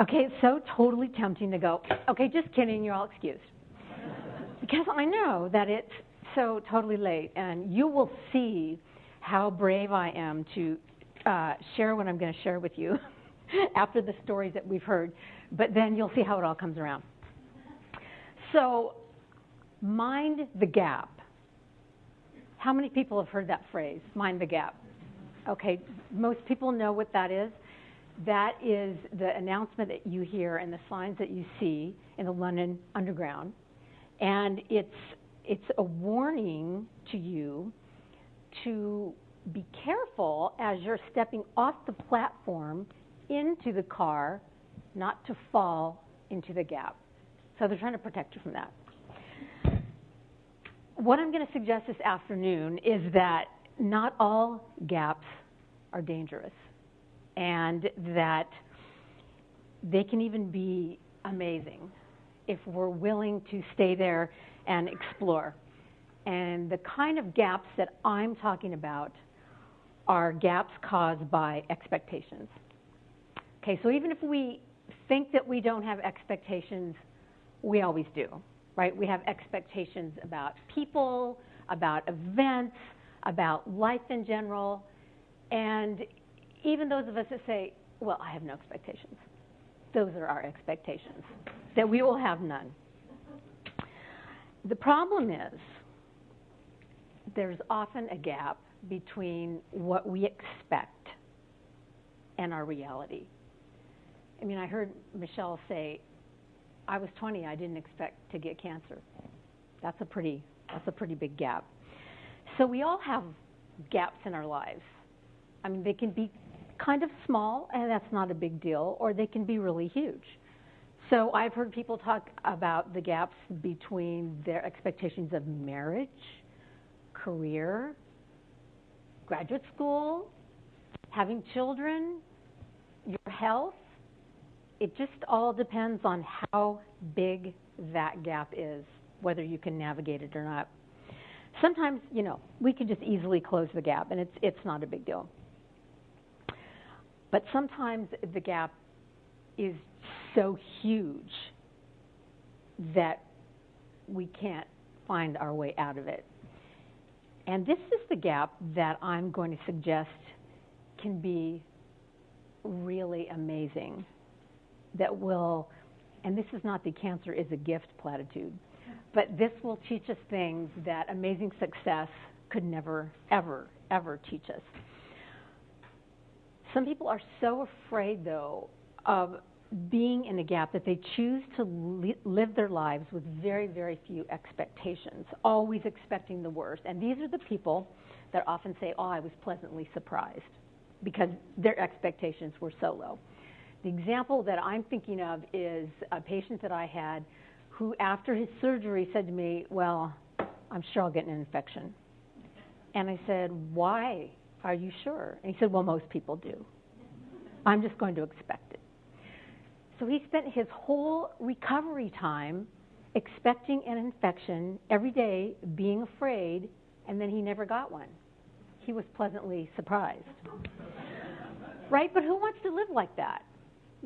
Okay, it's so totally tempting to go, okay, just kidding, you're all excused. Because I know that it's so totally late, and you will see how brave I am to share what I'm going to share with you after the stories that we've heard. But then you'll see how it all comes around. So, mind the gap. How many people have heard that phrase, mind the gap? Okay, most people know what that is. That is the announcement that you hear and the signs that you see in the London Underground. And it's a warning to you to be careful as you're stepping off the platform into the car, not to fall into the gap. So they're trying to protect you from that. What I'm going to suggest this afternoon is that not all gaps are dangerous, and that they can even be amazing if we're willing to stay there and explore. And the kind of gaps that I'm talking about are gaps caused by expectations. Okay, so even if we think that we don't have expectations, we always do, right? We have expectations about people, about events, about life in general, and even those of us that say, well, I have no expectations, those are our expectations, that we will have none. The problem is there's often a gap between what we expect and our reality. I mean, I heard Michelle say, I was 20, I didn't expect to get cancer. That's a pretty big gap. So we all have gaps in our lives. I mean, they can be kind of small, and that's not a big deal, or they can be really huge. So I've heard people talk about the gaps between their expectations of marriage, career, graduate school, having children, your health. It just all depends on how big that gap is, whether you can navigate it or not. Sometimes, we can just easily close the gap, and it's not a big deal. But sometimes the gap is so huge that we can't find our way out of it. And this is the gap that I'm going to suggest can be really amazing. That will, and this is not the cancer is a gift platitude, but this will teach us things that amazing success could never, ever, ever teach us. Some people are so afraid, though, of being in a gap that they choose to live their lives with very, very few expectations, always expecting the worst. And these are the people that often say, oh, I was pleasantly surprised, because their expectations were so low. The example that I'm thinking of is a patient that I had who, after his surgery, said to me, well, I'm sure I'll get an infection. And I said, why are you sure? And he said, well, most people do. I'm just going to expect it. So he spent his whole recovery time expecting an infection every day, being afraid, and then he never got one. He was pleasantly surprised. Right? But who wants to live like that?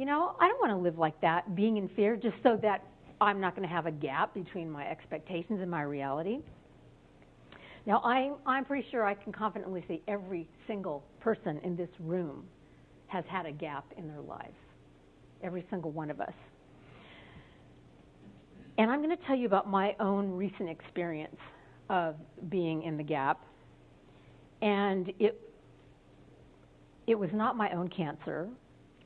I don't want to live like that, being in fear, just so that I'm not going to have a gap between my expectations and my reality. Now, I'm pretty sure I can confidently say every single person in this room has had a gap in their lives. Every single one of us. And I'm going to tell you about my own recent experience of being in the gap. And it was not my own cancer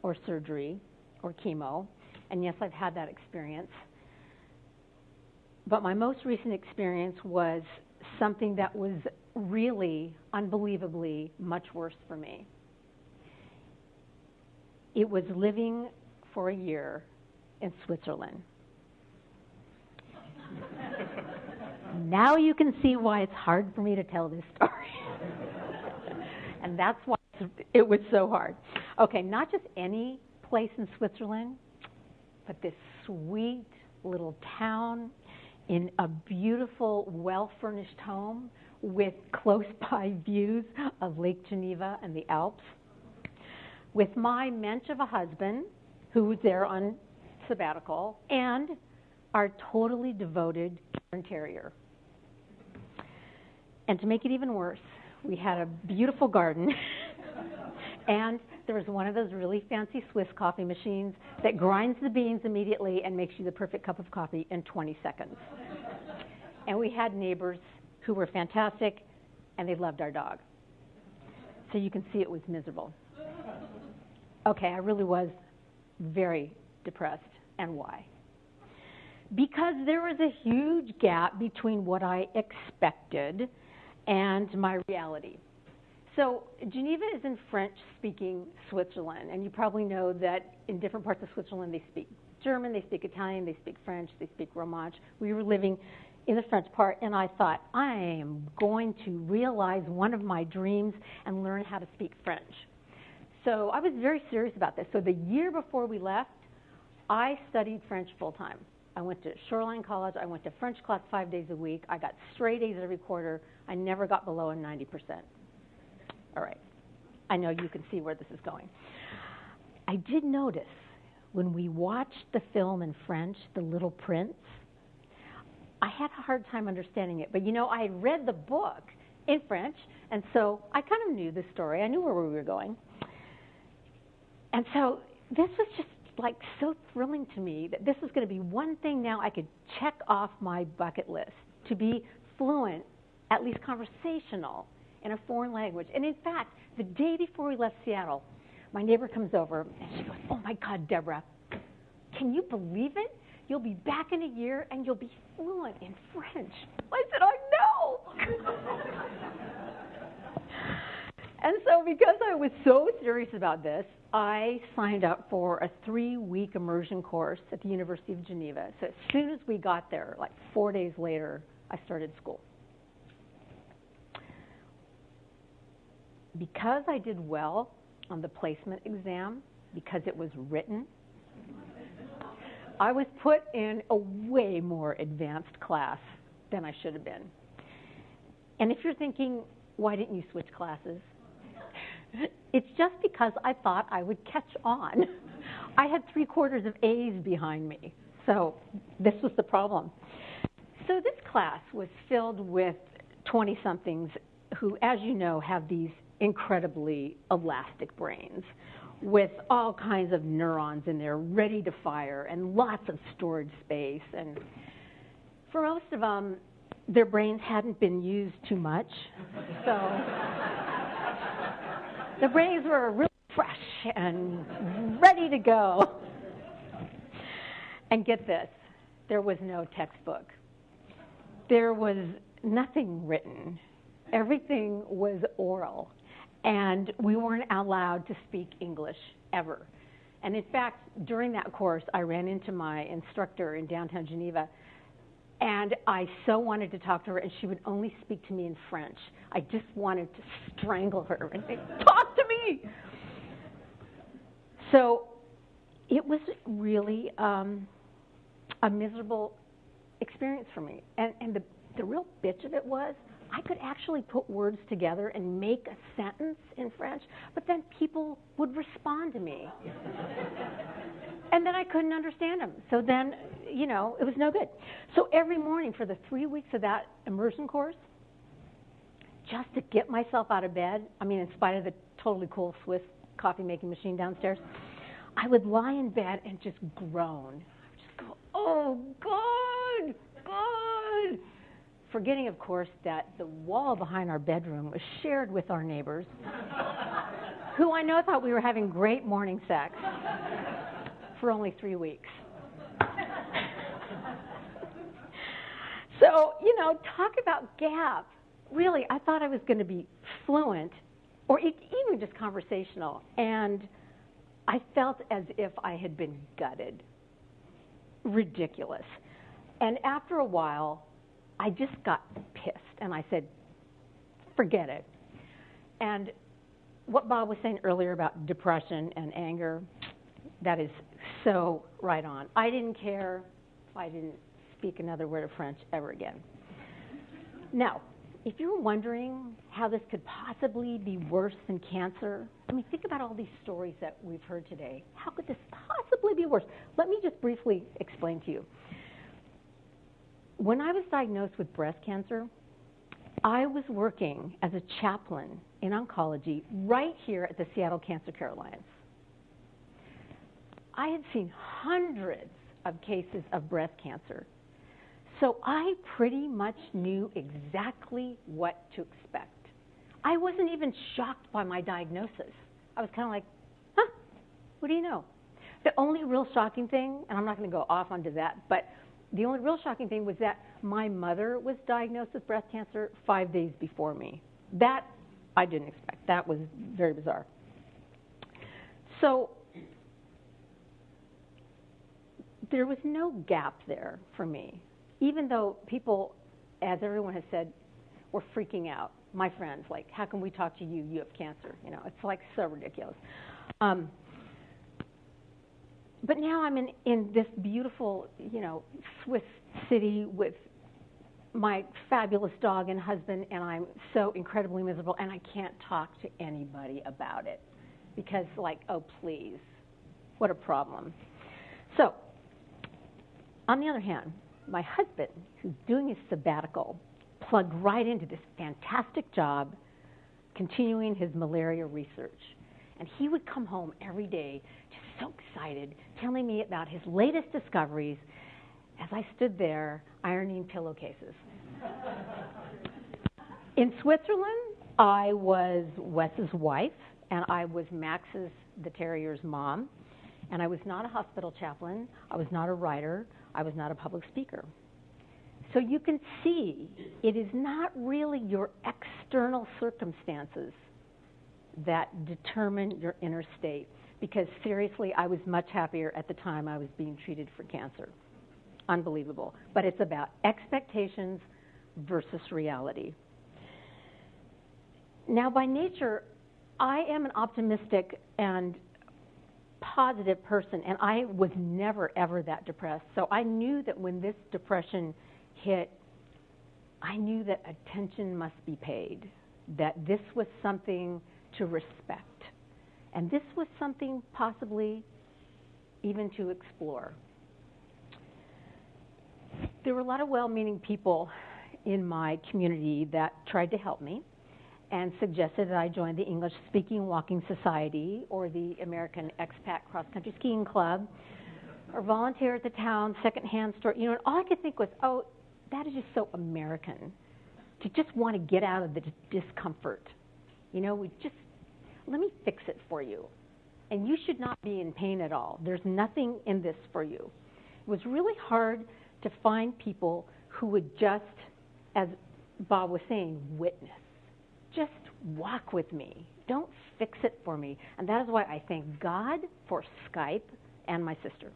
or surgery or chemo. And yes, I've had that experience. But my most recent experience was something that was really unbelievably much worse for me. It was living for a year in Switzerland. Now you can see why it's hard for me to tell this story. And that's why it was so hard. Okay, not just any place in Switzerland, but this sweet little town in a beautiful, well-furnished home with close-by views of Lake Geneva and the Alps, with my mensch of a husband who was there on sabbatical, and our totally devoted Cairn Terrier. And to make it even worse, we had a beautiful garden, and there was one of those really fancy Swiss coffee machines that grinds the beans immediately and makes you the perfect cup of coffee in 20 seconds. And we had neighbors who were fantastic, and they loved our dog. So you can see it was miserable. Okay, I really was very depressed. And why? Because there was a huge gap between what I expected and my reality. So Geneva is in French-speaking Switzerland, and you probably know that in different parts of Switzerland they speak German, they speak Italian, they speak French, they speak Romansh. We were living in the French part, and I thought, I am going to realize one of my dreams and learn how to speak French. So I was very serious about this. So the year before we left, I studied French full-time. I went to Shoreline College. I went to French class 5 days a week. I got straight A's every quarter. I never got below a 90%. All right. I know you can see where this is going. I did notice when we watched the film in French, The Little Prince, I had a hard time understanding it. But, you know, I had read the book in French, and so I kind of knew the story. I knew where we were going. And so this was just like so thrilling to me that this was going to be one thing now I could check off my bucket list, to be fluent, at least conversational, in a foreign language. And in fact, the day before we left Seattle, my neighbor comes over and she goes, "Oh my God, Debra, can you believe it? You'll be back in a year and you'll be fluent in French." I said, "I know." And so because I was so serious about this, I signed up for a 3-week immersion course at the University of Geneva. So as soon as we got there, like 4 days later, I started school. Because I did well on the placement exam, because it was written, I was put in a way more advanced class than I should have been. And if you're thinking, why didn't you switch classes? It's just because I thought I would catch on. I had 3/4 of A's behind me, so this was the problem. So this class was filled with 20-somethings who, as you know, have these incredibly elastic brains with all kinds of neurons in there ready to fire and lots of storage space. And for most of them, their brains hadn't been used too much, so the brains were really fresh and ready to go. And get this, there was no textbook. There was nothing written. Everything was oral. And we weren't allowed to speak English ever. And in fact, during that course, I ran into my instructor in downtown Geneva, and I so wanted to talk to her, and she would only speak to me in French. I just wanted to strangle her and say, "Talk to me!" So it was really a miserable experience for me. And the real bitch of it was, I could actually put words together and make a sentence in French, but then people would respond to me. And then I couldn't understand them. So then, you know, it was no good. So every morning for the 3 weeks of that immersion course, just to get myself out of bed, I mean, in spite of the totally cool Swiss coffee-making machine downstairs, I would lie in bed and just groan. I would just go, "Oh, God, God." Forgetting, of course, that the wall behind our bedroom was shared with our neighbors, who I know thought we were having great morning sex for only 3 weeks. So, you know, talk about gap. Really, I thought I was going to be fluent or even just conversational, and I felt as if I had been gutted. Ridiculous. And after a while, I just got pissed, and I said, forget it. And what Bob was saying earlier about depression and anger, that is so right on. I didn't care if I didn't speak another word of French ever again. Now, if you're wondering how this could possibly be worse than cancer, I mean, think about all these stories that we've heard today. How could this possibly be worse? Let me just briefly explain to you. When I was diagnosed with breast cancer, I was working as a chaplain in oncology right here at the Seattle Cancer Care Alliance. I had seen hundreds of cases of breast cancer. So I pretty much knew exactly what to expect. I wasn't even shocked by my diagnosis. I was kind of like, huh, what do you know? The only real shocking thing, and I'm not going to go off onto that, but the only real shocking thing was that my mother was diagnosed with breast cancer 5 days before me. That I didn't expect. That was very bizarre. So there was no gap there for me. Even though people, as everyone has said, were freaking out. My friends, like, how can we talk to you? You have cancer. You know, it's like so ridiculous. But now I'm in this beautiful, you know, Swiss city with my fabulous dog and husband, and I'm so incredibly miserable, and I can't talk to anybody about it because, like, oh, please, what a problem. So, on the other hand, my husband, who's doing his sabbatical, plugged right into this fantastic job continuing his malaria research. And he would come home every day just so excited, telling me about his latest discoveries as I stood there ironing pillowcases. In Switzerland, I was Wes's wife, and I was Max's, the terrier's, mom. And I was not a hospital chaplain. I was not a writer. I was not a public speaker. So you can see it is not really your external circumstances that determine your inner state. Because seriously, I was much happier at the time I was being treated for cancer. Unbelievable. But it's about expectations versus reality. Now, by nature, I am an optimistic and positive person, and I was never, ever that depressed. So I knew that when this depression hit, I knew that attention must be paid, that this was something to respect, and this was something possibly even to explore. There were a lot of well-meaning people in my community that tried to help me and suggested that I join the English-Speaking Walking Society or the American Expat Cross-Country Skiing Club or volunteer at the town secondhand store. You know, and all I could think was, oh, that is just so American, to just want to get out of the discomfort. You know, let me fix it for you. And you should not be in pain at all. There's nothing in this for you. It was really hard to find people who would just, as Bob was saying, witness. Just walk with me. Don't fix it for me. And that is why I thank God for Skype and my sister.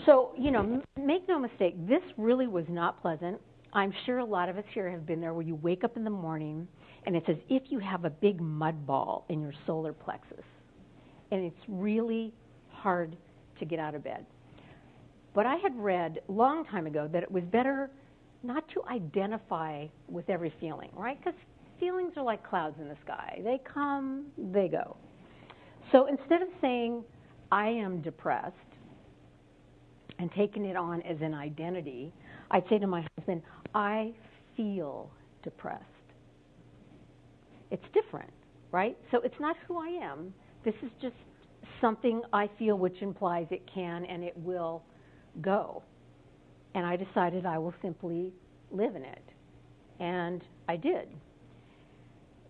So, you know, make no mistake, this really was not pleasant. I'm sure a lot of us here have been there where you wake up in the morning and it's as if you have a big mud ball in your solar plexus. And it's really hard to get out of bed. But I had read a long time ago that it was better not to identify with every feeling, right? Because feelings are like clouds in the sky. They come, they go. So instead of saying, I am depressed, and taking it on as an identity, I'd say to my husband, I feel depressed. It's different, right? So it's not who I am. This is just something I feel, which implies it can and it will go. And I decided I will simply live in it. And I did.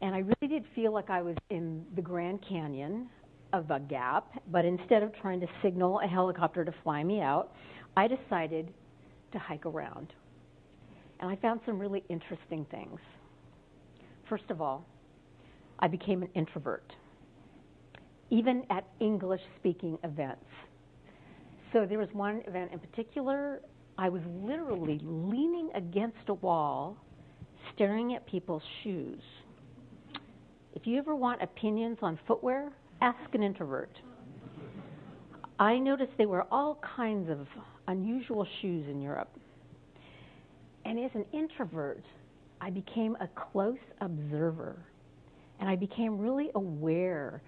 And I really did feel like I was in the Grand Canyon of a gap, but instead of trying to signal a helicopter to fly me out, I decided to hike around. And I found some really interesting things. First of all, I became an introvert, even at English-speaking events. So there was one event in particular, I was literally leaning against a wall, staring at people's shoes. If you ever want opinions on footwear, ask an introvert. I noticed they wear all kinds of unusual shoes in Europe. And as an introvert, I became a close observer, and I became really aware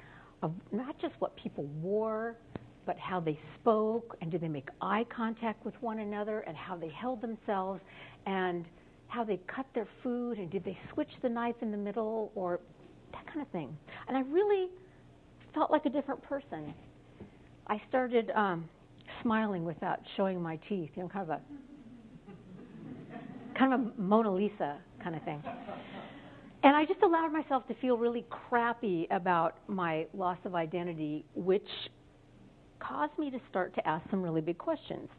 of not just what people wore, but how they spoke, and did they make eye contact with one another, and how they held themselves, and how they cut their food, and did they switch the knife in the middle, or that kind of thing. And I really felt like a different person. I started smiling without showing my teeth, you know, kind of a Mona Lisa kind of thing. And I just allowed myself to feel really crappy about my loss of identity, which caused me to start to ask some really big questions.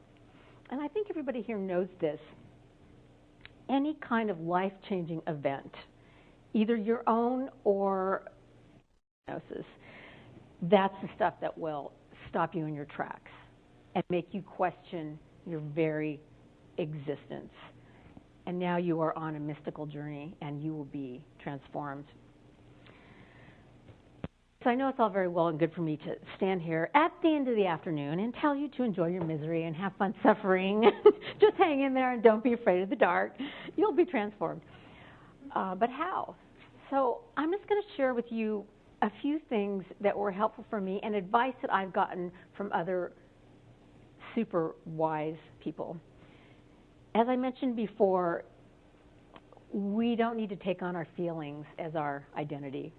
And I think everybody here knows this. Any kind of life-changing event, either your own or diagnosis, that's the stuff that will stop you in your tracks and make you question your very existence. And now you are on a mystical journey, and you will be transformed. So I know it's all very well and good for me to stand here at the end of the afternoon and tell you to enjoy your misery and have fun suffering. Just hang in there and don't be afraid of the dark. You'll be transformed. But how? So I'm just going to share with you a few things that were helpful for me and advice that I've gotten from other super wise people. As I mentioned before, we don't need to take on our feelings as our identity.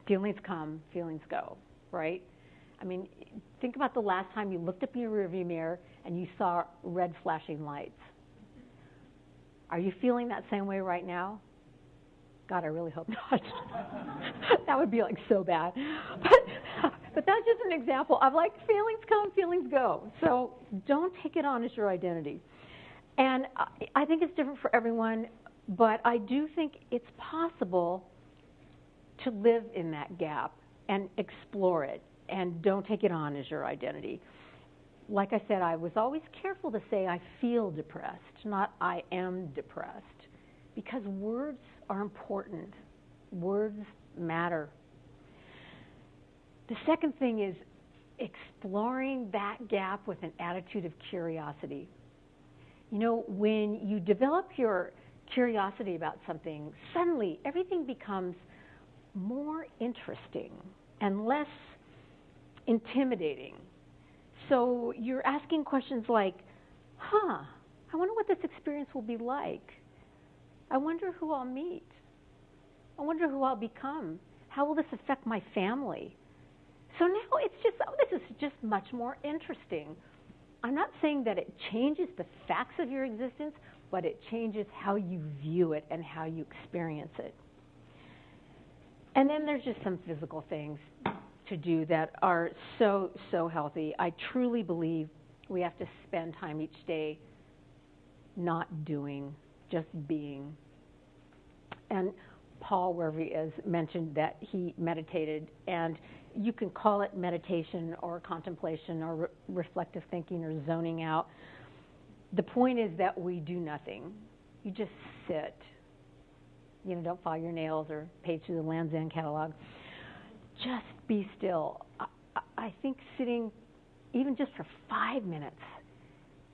Feelings come, feelings go, right? I mean, think about the last time you looked up in your rearview mirror and you saw red flashing lights. Are you feeling that same way right now? God, I really hope not. That would be like so bad. But that's just an example of like feelings come, feelings go. So don't take it on as your identity. And I think it's different for everyone, but I do think it's possible to live in that gap and explore it, and don't take it on as your identity. Like I said, I was always careful to say I feel depressed, not I am depressed, because words are important. Words matter. The second thing is exploring that gap with an attitude of curiosity. You know, when you develop your curiosity about something, suddenly everything becomes more interesting and less intimidating. So you're asking questions like, I wonder what this experience will be like. I wonder who I'll meet. I wonder who I'll become. How will this affect my family? So now it's just, this is just much more interesting. I'm not saying that it changes the facts of your existence, but it changes how you view it and how you experience it. And then there's just some physical things to do that are so, so healthy. I truly believe we have to spend time each day not doing, just being. And Paul, wherever he is, mentioned that he meditated, and you can call it meditation or contemplation or reflective thinking or zoning out. The point is that we do nothing. You just sit. You know, don't file your nails or page through the Land's End catalog. Just be still. I think sitting, even just for 5 minutes,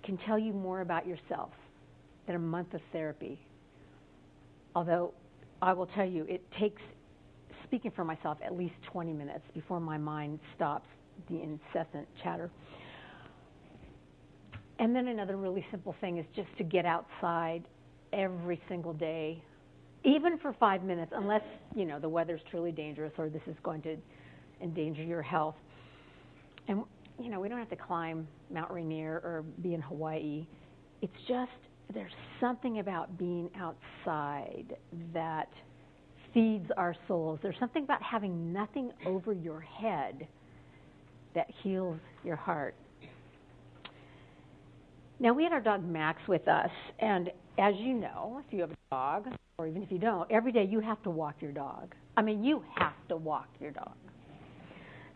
can tell you more about yourself than a month of therapy. Although, I will tell you, it takes, speaking for myself, at least 20 minutes before my mind stops the incessant chatter. And then another really simple thing is just to get outside every single day, even for 5 minutes, unless, you know, the weather's truly dangerous or this is going to endanger your health. And, you know, we don't have to climb Mount Rainier or be in Hawaii. It's just, there's something about being outside that feeds our souls. There's something about having nothing over your head that heals your heart. Now, we had our dog Max with us, and as you know, if you have a dog, or even if you don't, every day you have to walk your dog. I mean, you have to walk your dog.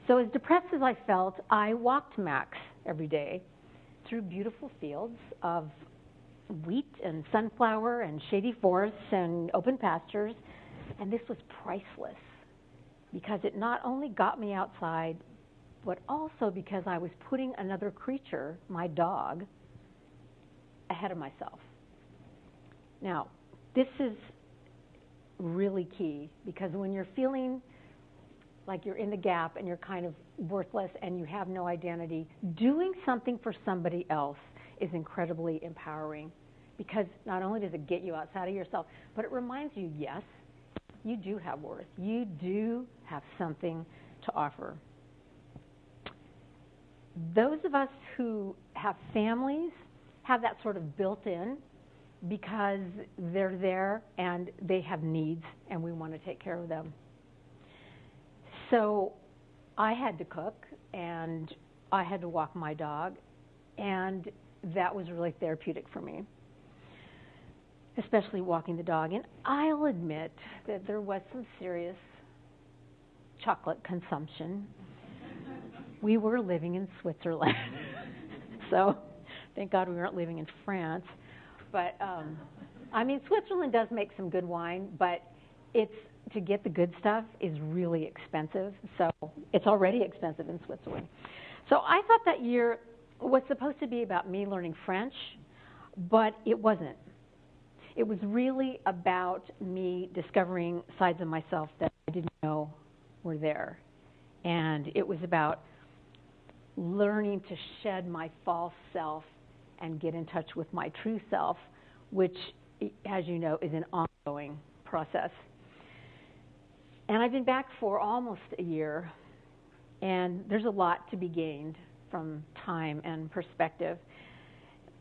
So as depressed as I felt, I walked Max every day through beautiful fields of wheat and sunflower and shady forests and open pastures, and this was priceless because it not only got me outside, but also because I was putting another creature, my dog, ahead of myself. Now, this is really key, because when you're feeling like you're in the gap and you're kind of worthless and you have no identity, doing something for somebody else is incredibly empowering, because not only does it get you outside of yourself, but it reminds you, yes, you do have worth. You do have something to offer. Those of us who have families have that sort of built in, because they're there and they have needs and we want to take care of them. So I had to cook and I had to walk my dog, and that was really therapeutic for me, especially walking the dog. And I'll admit that there was some serious chocolate consumption. We were living in Switzerland, so thank God we weren't living in France. But, I mean, Switzerland does make some good wine, but to get the good stuff is really expensive. So it's already expensive in Switzerland. So I thought that year was supposed to be about me learning French, but it wasn't. It was really about me discovering sides of myself that I didn't know were there. And it was about learning to shed my false self and get in touch with my true self, which, as you know, is an ongoing process. And I've been back for almost a year, and there's a lot to be gained from time and perspective.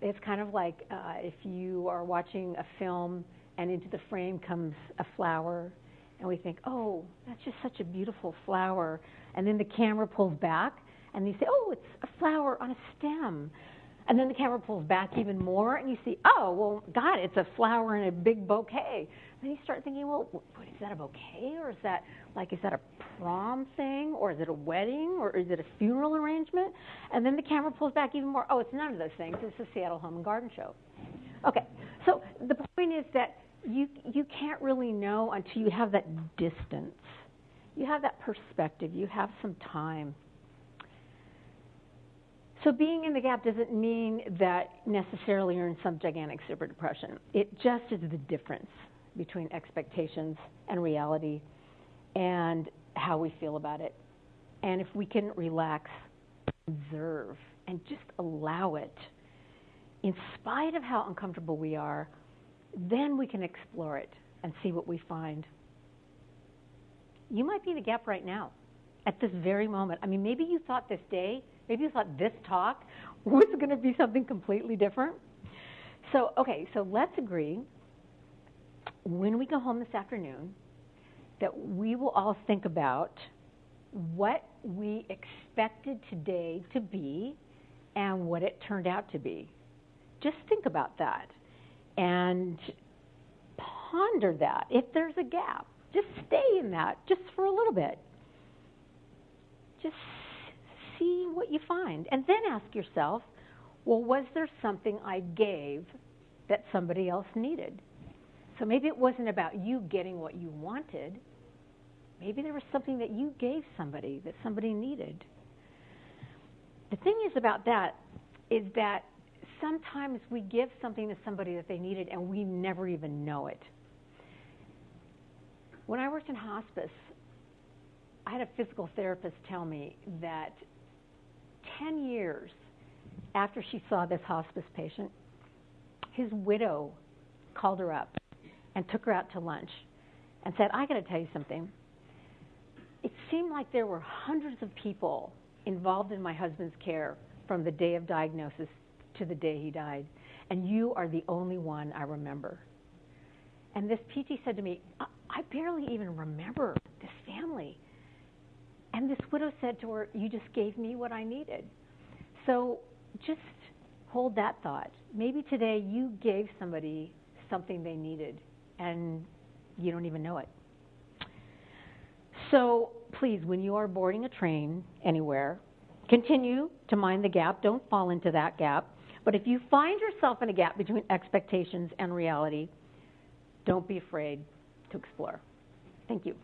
It's kind of like if you are watching a film and into the frame comes a flower, and we think, oh, that's just such a beautiful flower. And then the camera pulls back, and you say, oh, it's a flower on a stem. And then the camera pulls back even more, and you see, oh, well, God, it's a flower in a big bouquet. Then you start thinking, well, what, is that a bouquet? Or is that a prom thing? Or is it a wedding? Or is it a funeral arrangement? And then the camera pulls back even more. Oh, it's none of those things. It's a Seattle Home and Garden Show. Okay, so the point is that you can't really know until you have that distance. You have that perspective. You have some time. So being in the gap doesn't mean that necessarily you're in some gigantic super depression. It just is the difference between expectations and reality and how we feel about it. And if we can relax, observe, and just allow it, in spite of how uncomfortable we are, then we can explore it and see what we find. You might be in a gap right now, at this very moment. I mean, maybe you thought this day, maybe you thought this talk was going to be something completely different. So, okay, so let's agree, when we go home this afternoon, that we will all think about what we expected today to be and what it turned out to be. Just think about that and ponder that. If there's a gap, just stay in that just for a little bit. Just see what you find. And then ask yourself, well, was there something I gave that somebody else needed? So maybe it wasn't about you getting what you wanted. Maybe there was something that you gave somebody that somebody needed. The thing is about that is that sometimes we give something to somebody that they needed and we never even know it. When I worked in hospice, I had a physical therapist tell me that 10 years after she saw this hospice patient, his widow called her up and took her out to lunch and said, I got to tell you something. It seemed like there were hundreds of people involved in my husband's care from the day of diagnosis to the day he died, and you are the only one I remember. And this PT said to me, I barely even remember this family. And this widow said to her, you just gave me what I needed. So just hold that thought. Maybe today you gave somebody something they needed, and you don't even know it. So please, when you are boarding a train anywhere, continue to mind the gap. Don't fall into that gap. But if you find yourself in a gap between expectations and reality, don't be afraid to explore. Thank you.